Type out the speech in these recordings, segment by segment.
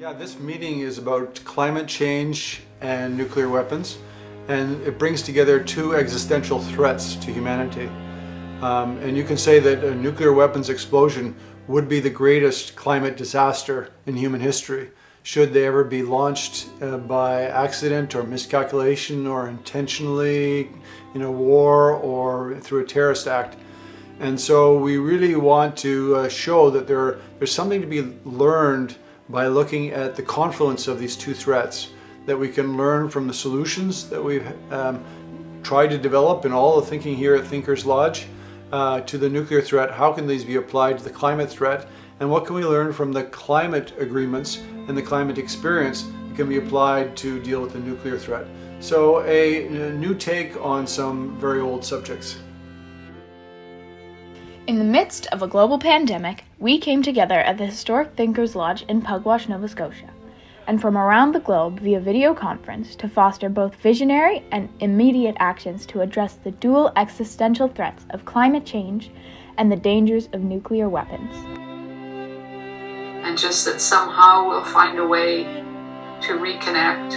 Yeah, this meeting is about climate change and nuclear weapons, and it brings together two existential threats to humanity. And you can say that a nuclear weapons explosion would be the greatest climate disaster in human history, should they ever be launched by accident or miscalculation or intentionally in a war or through a terrorist act. And so we really want to show that there's something to be learned by looking at the confluence of these two threats, that we can learn from the solutions that we've tried to develop in all the thinking here at Thinkers Lodge to the nuclear threat. How can these be applied to the climate threat? And what can we learn from the climate agreements and the climate experience that can be applied to deal with the nuclear threat? So a new take on some very old subjects. In the midst of a global pandemic, we came together at the historic Thinkers Lodge in Pugwash, Nova Scotia, and from around the globe via video conference to foster both visionary and immediate actions to address the dual existential threats of climate change and the dangers of nuclear weapons. And just that somehow we'll find a way to reconnect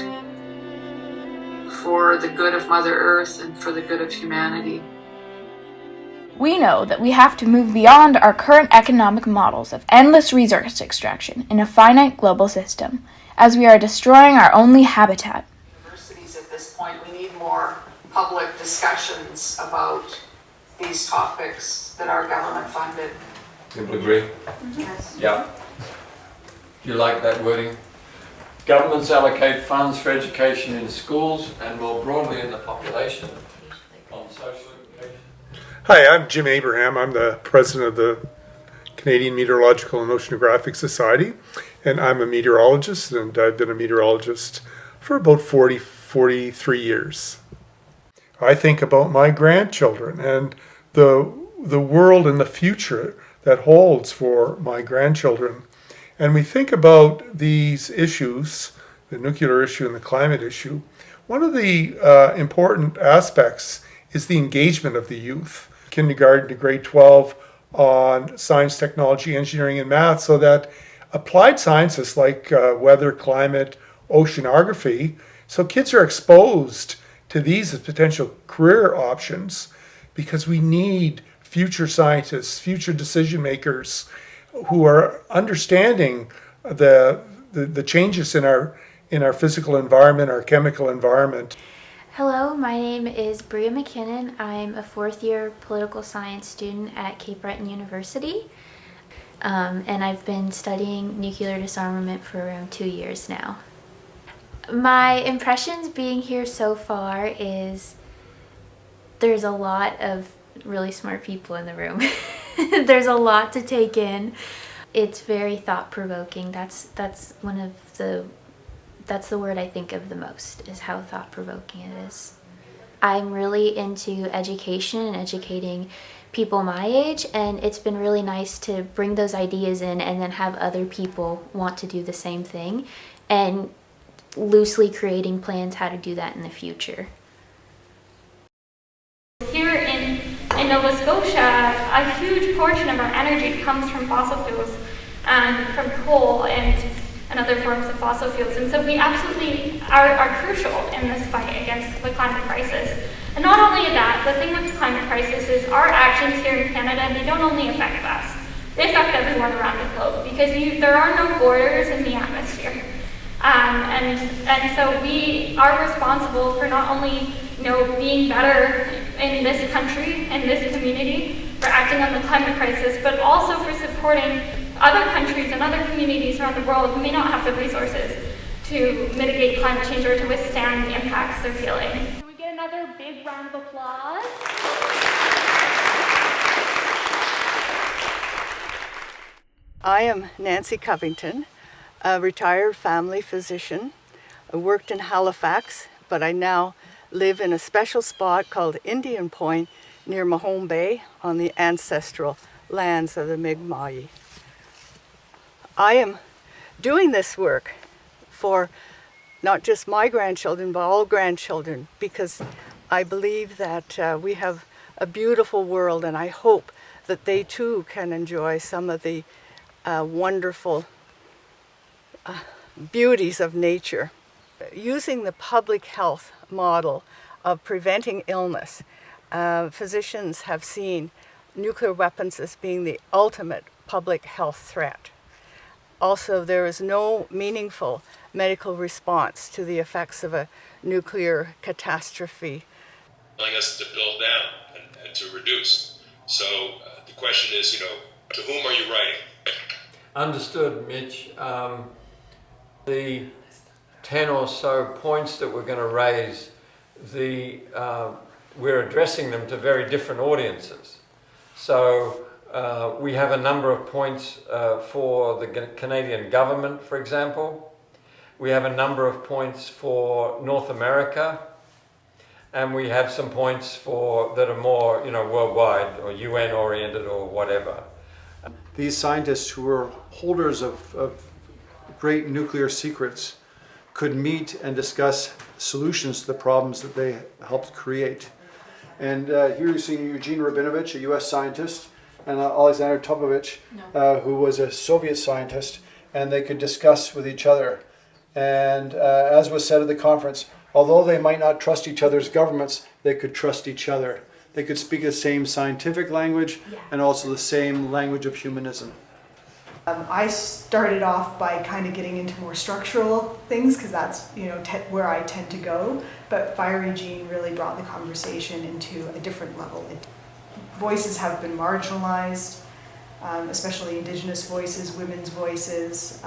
for the good of Mother Earth and for the good of humanity. We know that we have to move beyond our current economic models of endless resource extraction in a finite global system, as we are destroying our only habitat. Universities at this point, we need more public discussions about these topics that are government funded. People agree? Yes. Yeah. Do you like that wording? Governments allocate funds for education in schools and more broadly in the population on social education. Hi, I'm Jim Abraham. I'm the president of the Canadian Meteorological and Oceanographic Society, and I'm a meteorologist, and I've been a meteorologist for about 43 years. I think about my grandchildren and the world and the future that holds for my grandchildren. And we think about these issues, the nuclear issue and the climate issue. One of the important aspects is the engagement of the youth, kindergarten to grade 12, on science, technology, engineering, and math, so that applied sciences like weather, climate, oceanography, so kids are exposed to these as potential career options, because we need future scientists, future decision makers who are understanding the changes in our physical environment, our chemical environment. Hello, my name is Bria McKinnon. I'm a fourth year political science student at Cape Breton University, and I've been studying nuclear disarmament for around 2 years now. My impressions being here so far is there's a lot of really smart people in the room. There's a lot to take in. It's very thought-provoking. That's the word I think of the most, is how thought-provoking it is. I'm really into education and educating people my age, and it's been really nice to bring those ideas in and then have other people want to do the same thing, and loosely creating plans how to do that in the future. Here in Nova Scotia, a huge portion of our energy comes from fossil fuels, from coal and other forms of fossil fuels. And so we absolutely are crucial in this fight against the climate crisis. And not only that, the thing with the climate crisis is our actions here in Canada, they don't only affect us, they affect everyone around the globe, because there are no borders in the atmosphere. And so we are responsible for not only being better in this country, in this community, for acting on the climate crisis, but also for supporting other countries and other communities around the world who may not have the resources to mitigate climate change or to withstand the impacts they're feeling. Can we get another big round of applause? I am Nancy Covington, a retired family physician. I worked in Halifax, but I now live in a special spot called Indian Point near Mahone Bay on the ancestral lands of the Mi'kmaq. I am doing this work for not just my grandchildren, but all grandchildren, because I believe that we have a beautiful world, and I hope that they too can enjoy some of the wonderful beauties of nature. Using the public health model of preventing illness, physicians have seen nuclear weapons as being the ultimate public health threat. Also, there is no meaningful medical response to the effects of a nuclear catastrophe. Telling us to build down and to reduce. So the question is, to whom are you writing? Understood, Mitch. The 10 or so points that we're going to raise, we're addressing them to very different audiences. So we have a number of points for the Canadian government, for example. We have a number of points for North America, and we have some points that are more, worldwide or UN oriented or whatever. These scientists who are holders of great nuclear secrets could meet and discuss solutions to the problems that they helped create. And here you're seeing Eugene Rabinovich, a US scientist, and Alexander Topovich, who was a Soviet scientist, and they could discuss with each other. And as was said at the conference, although they might not trust each other's governments, they could trust each other. They could speak the same scientific language and also the same language of humanism. I started off by kind of getting into more structural things because that's where I tend to go. But Fiery Gene really brought the conversation into a different level. Voices have been marginalized, especially Indigenous voices, women's voices,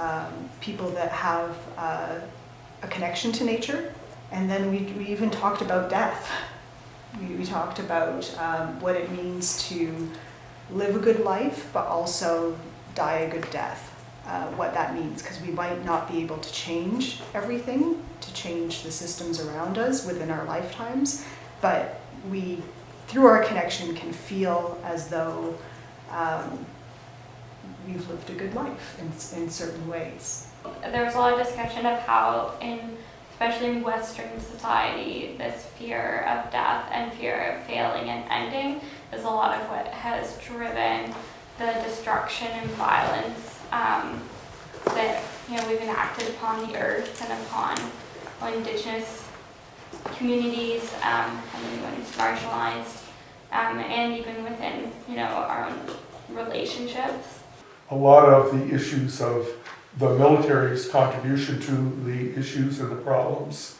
people that have a connection to nature. And then we even talked about death. We talked about what it means to live a good life, but also die a good death. What that means, because we might not be able to change everything, to change the systems around us within our lifetimes, but we, through our connection, can feel as though we've lived a good life in certain ways. There was a lot of discussion of how especially in Western society, this fear of death and fear of failing and ending is a lot of what has driven the destruction and violence that we've enacted upon the earth and upon Indigenous communities and anyone who's marginalized, and even within our own relationships. A lot of the issues of the military's contribution to the issues and the problems.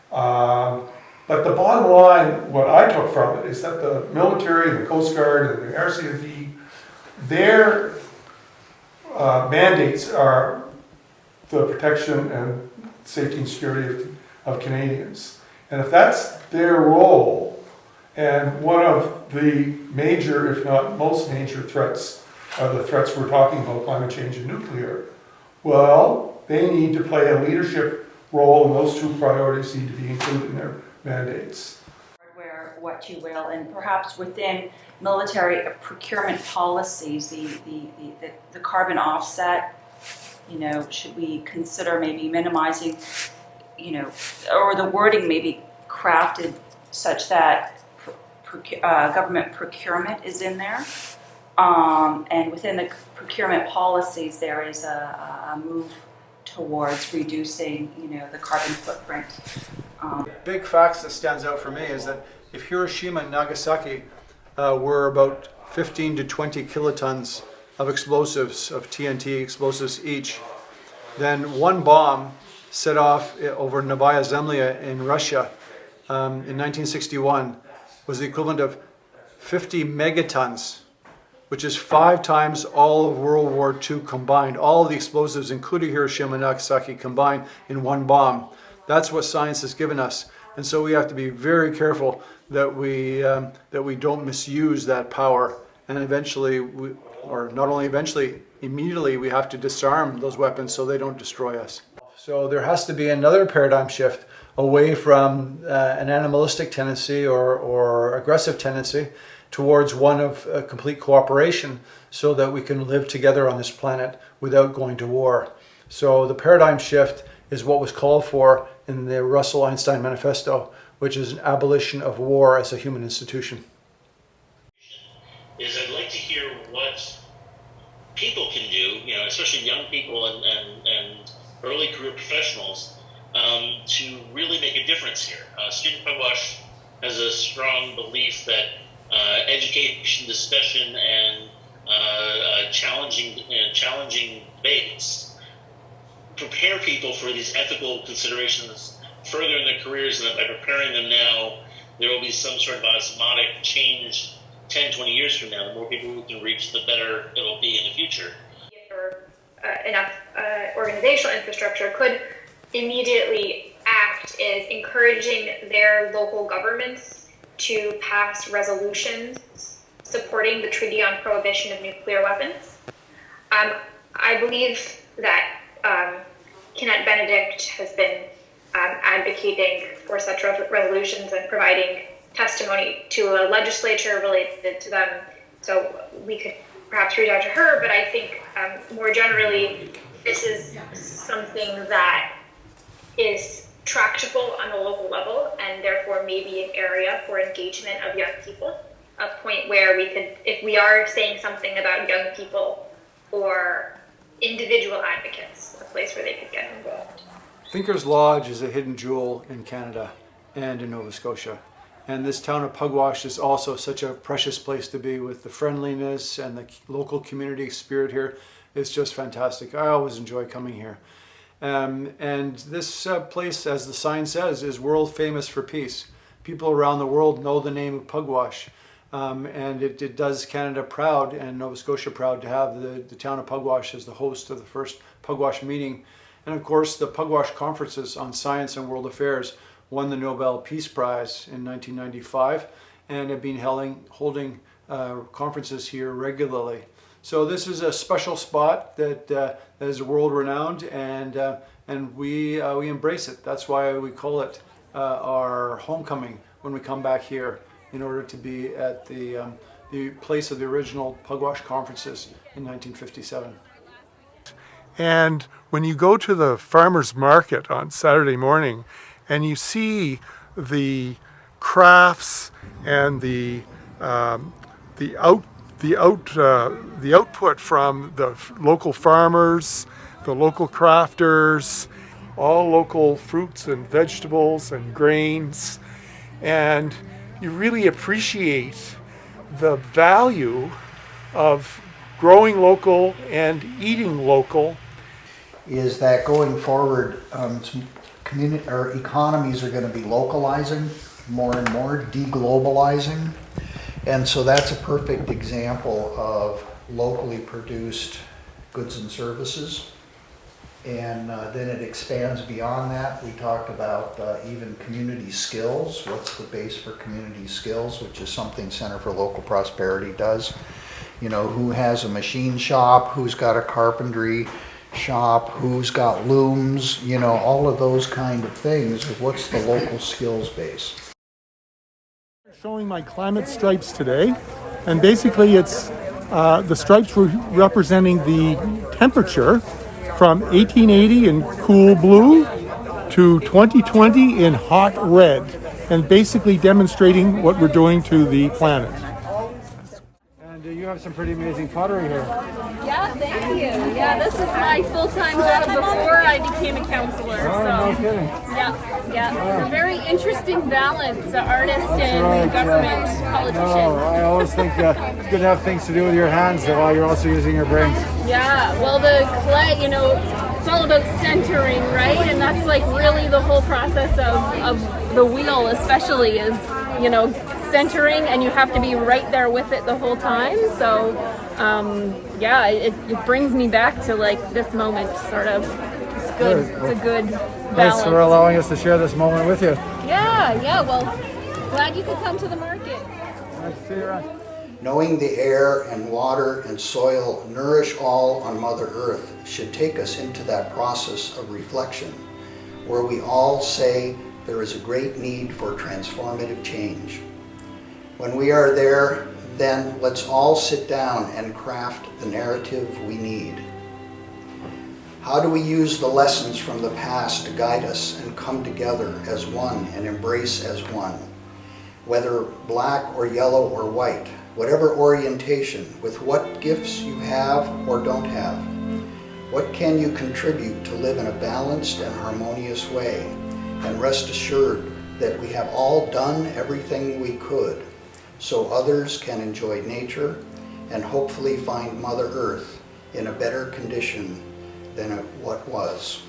But the bottom line, what I took from it, is that the military, the Coast Guard, and the RCMP, their mandates are the protection and safety and security of Canadians. And if that's their role, and one of the major, if not most major threats, are the threats we're talking about, climate change and nuclear, well, they need to play a leadership role, and those two priorities need to be included in their mandates. Hardware, what you will, and perhaps within military procurement policies, the carbon offset, should we consider maybe minimizing, or the wording maybe crafted such that government procurement is in there. And within the procurement policies, there is a move towards reducing, the carbon footprint. Big facts that stands out for me is that if Hiroshima and Nagasaki were about 15 to 20 kilotons of explosives, of TNT explosives each, then one bomb set off over Novaya Zemlya in Russia in 1961 was the equivalent of 50 megatons, which is 5 times all of World War II combined. All of the explosives, including Hiroshima and Nagasaki, combined in one bomb. That's what science has given us. And so we have to be very careful that we don't misuse that power. And eventually, or not only eventually, immediately we have to disarm those weapons so they don't destroy us. So there has to be another paradigm shift away from an animalistic tendency or aggressive tendency towards one of complete cooperation so that we can live together on this planet without going to war. So the paradigm shift is what was called for in the Russell-Einstein Manifesto, which is an abolition of war as a human institution. I'd like to hear what people can do, especially young people and early career professionals to really make a difference here. Student Pugwash has a strong belief that education, discussion, and challenging debates prepare people for these ethical considerations further in their careers, and that by preparing them now, there will be some sort of osmotic change 10, 20 years from now. The more people who can reach, the better it'll be in the future. Enough organizational infrastructure could immediately act is encouraging their local governments to pass resolutions supporting the Treaty on Prohibition of Nuclear Weapons. I believe that Kenneth Benedict has been advocating for such resolutions and providing testimony to a legislature related to them. So we could perhaps reach out to her, but I think more generally, this is something that is tractable on the local level and therefore maybe an area for engagement of young people, a point where we could, if we are saying something about young people or individual advocates, a place where they could get involved. Thinkers Lodge is a hidden jewel in Canada and in Nova Scotia. And this town of Pugwash is also such a precious place to be, with the friendliness and the local community spirit here. It's just fantastic. I always enjoy coming here. And this place, as the sign says, is world famous for peace. People around the world know the name of Pugwash. And it does Canada proud and Nova Scotia proud to have the town of Pugwash as the host of the first Pugwash meeting. And of course, the Pugwash conferences on science and world affairs won the Nobel Peace Prize in 1995 and have been holding conferences here regularly. So this is a special spot that is world renowned, and we embrace it. That's why we call it our homecoming when we come back here, in order to be at the place of the original Pugwash conferences in 1957. And when you go to the farmer's market on Saturday morning and you see the crafts and the output from the local farmers, the local crafters, all local fruits and vegetables and grains, and you really appreciate the value of growing local and eating local. Is that going forward, our economies are going to be localizing more and more, deglobalizing, and so that's a perfect example of locally produced goods and services. And then it expands beyond that. We talked about even community skills. What's the base for community skills, which is something Center for Local Prosperity does. You know, who has a machine shop, who's got a carpentry shop, who's got looms, you know, all of those kind of things. What's the local skills base? Showing my climate stripes today, and basically it's the stripes were representing the temperature from 1880 in cool blue to 2020 in hot red, and basically demonstrating what we're doing to the planet. And you have some pretty amazing pottery here. Yeah, thank you. Yeah, this is my full-time job before I became a counselor. Oh, no kidding. Yeah. It's a very interesting balance, artist and government politician. I always think it's good to have things to do with your hands while you're also using your brains. Yeah, well, the clay, you know, it's all about centering, right? And that's like really the whole process of the wheel, especially, is, you know, centering, and you have to be right there with it the whole time. So yeah, it brings me back to like this moment, sort of. It's good. It's a good balance. Thanks for allowing us to share this moment with you. Yeah, well, glad you could come to the market. Nice to see you around. Knowing the air and water and soil nourish all on Mother Earth should take us into that process of reflection, where we all say there is a great need for transformative change. When we are there, then let's all sit down and craft the narrative we need. How do we use the lessons from the past to guide us and come together as one and embrace as one? Whether black or yellow or white, whatever orientation, with what gifts you have or don't have. What can you contribute to live in a balanced and harmonious way? And rest assured that we have all done everything we could so others can enjoy nature and hopefully find Mother Earth in a better condition than what was.